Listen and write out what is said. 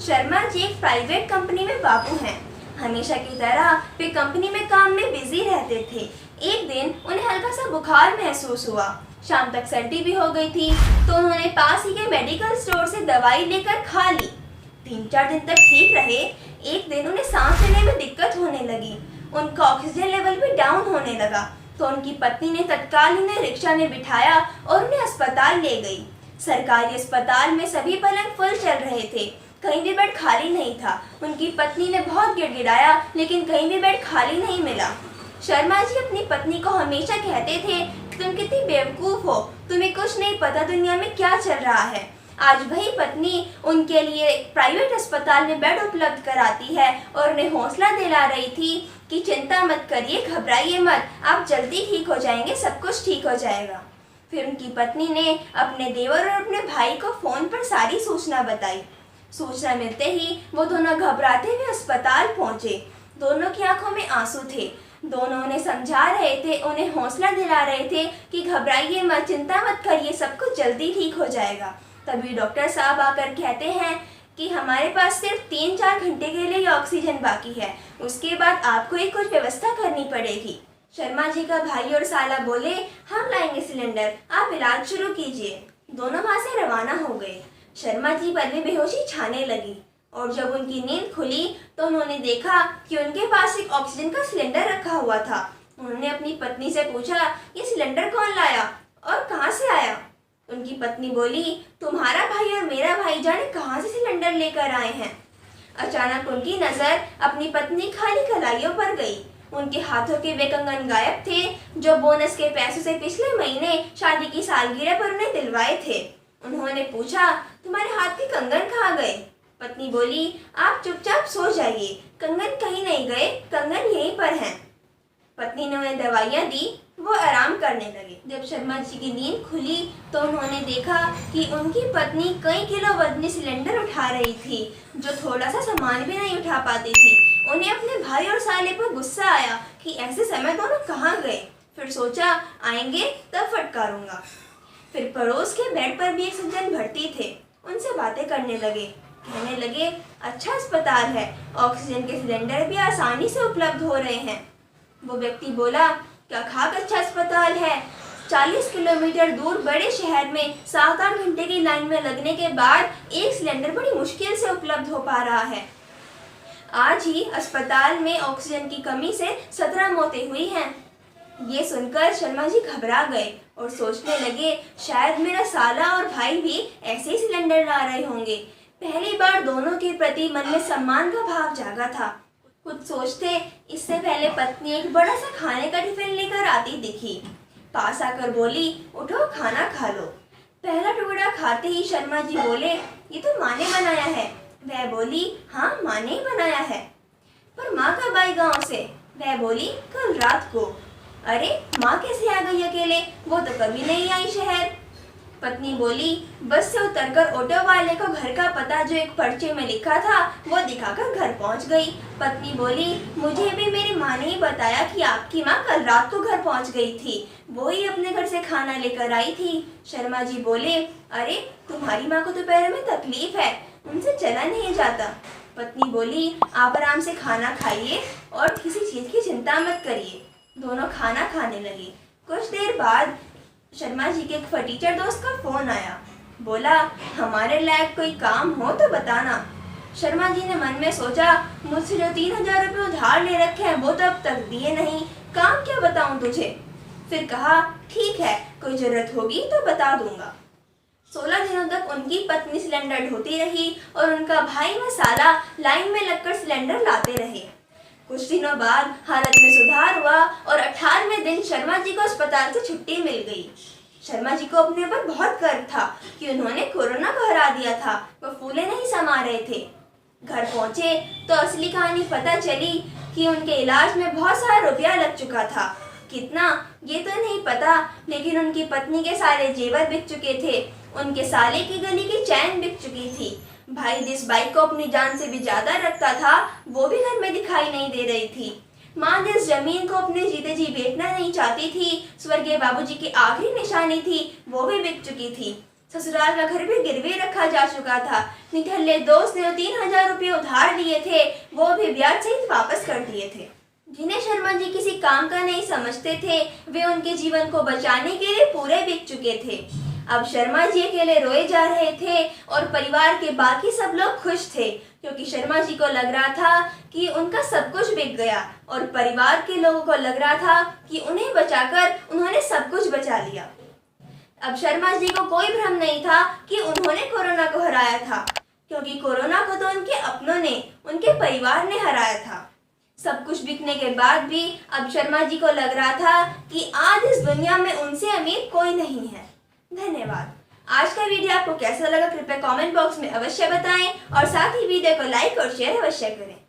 शर्मा जी एक private company में बाबू हैं। हमेशा की तरह वे कंपनी में काम में बिजी रहते थे। एक दिन उन्हें हल्का सा बुखार महसूस हुआ। शाम तक सर्दी भी हो गई थी, तो उन्होंने पास ही के मेडिकल स्टोर से दवाई लेकर खा ली। 3-4 दिन तक ठीक रहे। एक दिन उन्हें सांस लेने में दिक्कत होने लगी। उनका ऑक्सीजन लेवल भी डाउन होने लगा, तो उनकी पत्नी ने तत्काल उन्हें रिक्शा में बिठाया और उन्हें अस्पताल ले गई। सरकारी अस्पताल में सभी पलंग फुल चल रहे थे, कहीं भी बेड खाली नहीं था। उनकी पत्नी ने बहुत गिड़गिड़ाया, लेकिन कहीं भी बेड खाली नहीं मिला। शर्मा जी अपनी पत्नी को हमेशा कहते थे कि तुम कितनी बेवकूफ़ हो, तुम्हें कुछ नहीं पता दुनिया में क्या चल रहा है। आज वही पत्नी उनके लिए एक प्राइवेट अस्पताल में बेड उपलब्ध कराती है और उन्हें हौसला दिला रही थी कि चिंता मत करिए, घबराइए मत, आप जल्दी ठीक हो जाएंगे, सब कुछ ठीक हो जाएगा। फिर उनकी पत्नी ने अपने देवर और अपने भाई को फ़ोन पर सारी सूचना बताई। सूचना मिलते ही वो दोनों घबराते हुए अस्पताल पहुंचे। दोनों की आंखों में आंसू थे। दोनों उन्हें समझा रहे थे, उन्हें हौसला दिला रहे थे कि घबराइए मत, चिंता मत करिए, सब कुछ जल्दी ठीक हो जाएगा। तभी डॉक्टर साहब आकर कहते हैं कि हमारे पास सिर्फ 3-4 घंटे के लिए ऑक्सीजन बाकी है, उसके बाद आपको एक कुछ व्यवस्था करनी पड़ेगी। शर्मा जी का भाई और साला बोले, हम लाएंगे सिलेंडर, आप इलाज शुरू कीजिए। दोनों वहाँ से रवाना हो गए। शर्मा जी पर भी बेहोशी छाने लगी और जब उनकी नींद खुली तो उन्होंने देखा कि उनके पास एक ऑक्सीजन का सिलेंडर रखा हुआ था। उन्होंने अपनी पत्नी से पूछा, ये सिलेंडर कौन लाया और कहाँ से आया? उनकी पत्नी बोली, तुम्हारा भाई और मेरा भाई जाने कहाँ से सिलेंडर लेकर आए हैं। अचानक उनकी नज़र अपनी पत्नी खाली कलाइयों पर गई। उनके हाथों के वे कंगन गायब थे जो बोनस के पैसों से पिछले महीने शादी की सालगिरह पर उन्हें दिलवाए थे। उन्होंने पूछा, तुम्हारे हाथ के कंगन कहाँ गए? पत्नी बोली, आप चुपचाप सो जाइए, कंगन कहीं नहीं गए, कंगन यहीं पर हैं। पत्नी ने उन्हें दवाइयाँ दी, वो आराम करने लगे। जब शर्मा जी की नींद खुली तो उन्होंने देखा कि उनकी पत्नी कई किलो वजनी सिलेंडर उठा रही थी, जो थोड़ा सा सामान भी नहीं उठा पाती थी। उन्हें अपने भाई और साले पर गुस्सा आया कि ऐसे समय दोनों कहाँ गए। फिर सोचा, आएंगे तब फटकारूंगा। फिर पड़ोस के बेड पर भी एक सज्जन भर्ती थे, उनसे बातें करने लगे। कहने लगे, अच्छा अस्पताल है, ऑक्सीजन के सिलेंडर भी आसानी से उपलब्ध हो रहे हैं। वो व्यक्ति बोला, क्या खाक अच्छा अस्पताल है, 40 किलोमीटर दूर बड़े शहर में 7-8 घंटे की लाइन में लगने के बाद एक सिलेंडर बड़ी मुश्किल से उपलब्ध हो पा रहा है। आज ही अस्पताल में ऑक्सीजन की कमी से 17 मौतें हुई हैं। ये सुनकर शर्मा जी घबरा गए और सोचने लगे, शायद मेरा साला और भाई भी ऐसे ही सिलेंडर ला रहे होंगे। पहली बार दोनों के प्रति मन में सम्मान का भाव जागा था। कुछ सोचते इससे पहले पत्नी एक बड़ा सा खाने का टिफिन लेकर आती दिखी। पास आकर बोली, उठो खाना खा लो। पहला टुकड़ा खाते ही शर्मा जी बोले, ये तो माँ ने बनाया है। वह बोली, हाँ माँ ने ही बनाया है। पर माँ कब आई गाँव से? वह बोली, कल रात को। अरे माँ कैसे आ गई अकेले, वो तो कभी नहीं आई शहर। पत्नी बोली, बस से उतरकर ऑटो वाले को घर का पता जो एक पर्चे में लिखा था वो दिखाकर घर पहुंच गई। पत्नी बोली, मुझे भी मेरी माँ ने ही बताया कि आपकी माँ कल रात को घर पहुंच गई थी, वो ही अपने घर से खाना लेकर आई थी। शर्मा जी बोले, अरे तुम्हारी माँ को तो पैरों में तकलीफ है, उनसे चला नहीं जाता। पत्नी बोली, आप आराम से खाना खाइए और किसी चीज़ की चिंता मत करिए। दोनों खाना खाने लगे। कुछ देर बाद शर्मा जी के एक फटीचर दोस्त का फोन आया। बोला, हमारे लायक कोई काम हो तो बताना। शर्मा जी ने मन में सोचा, मुझसे जो 3000 रुपये उधार ले रखे हैं वो तो अब तक दिए नहीं, काम क्या बताऊं तुझे। फिर कहा, ठीक है, कोई जरूरत होगी तो बता दूंगा। 16 दिनों तक उनकी पत्नी सिलेंडर ढोती रही और उनका भाई व साला लाइन में लगकर सिलेंडर लाते रहे। कुछ दिनों बाद हालत में सुधार हुआ और 18वें दिन शर्मा जी को अस्पताल से छुट्टी मिल गई। शर्मा जी को अपने ऊपर बहुत गर्व था कि उन्होंने कोरोना को हरा दिया था, वो फूले नहीं समा रहे थे। घर पहुंचे तो असली कहानी पता चली कि उनके इलाज में बहुत सारा रुपया लग चुका था। कितना ये तो नहीं पता, लेकिन उनकी पत्नी के सारे जेवर बिक चुके थे, उनके साले की गली की चैन बिक चुकी थी। भाई जिस बाइक को अपनी जान से भी ज्यादा रखता था वो भी घर में दिखाई नहीं दे रही थी। माँ जिस जमीन को अपने जीते जी बेचना नहीं चाहती थी, स्वर्गीय बाबूजी की आखिरी निशानी थी, वो भी बिक चुकी थी। ससुराल का घर भी गिरवी रखा जा चुका था। निठल्ले दोस्त ने 3,000 रुपये उधार लिए थे, वो भी ब्याज सहित वापस कर दिए थे। जिन्हें शर्मा जी किसी काम का नहीं समझते थे, वे उनके जीवन को बचाने के लिए पूरे बिक चुके थे। अब शर्मा जी अकेले रोए जा रहे थे और परिवार के बाकी सब लोग खुश थे, क्योंकि शर्मा जी को लग रहा था कि उनका सब कुछ बिक गया और परिवार के लोगों को लग रहा था कि उन्हें बचाकर उन्होंने सब कुछ बचा लिया। अब शर्मा जी को कोई भ्रम नहीं था कि उन्होंने कोरोना को हराया था, क्योंकि कोरोना को तो उनके अपनों ने, उनके परिवार ने हराया था। सब कुछ बिकने के बाद भी अब शर्मा जी को लग रहा था कि आज इस दुनिया में उनसे अमीर कोई नहीं है। धन्यवाद। आज का वीडियो आपको कैसा लगा कृपया कमेंट बॉक्स में अवश्य बताएं और साथ ही वीडियो को लाइक और शेयर अवश्य करें।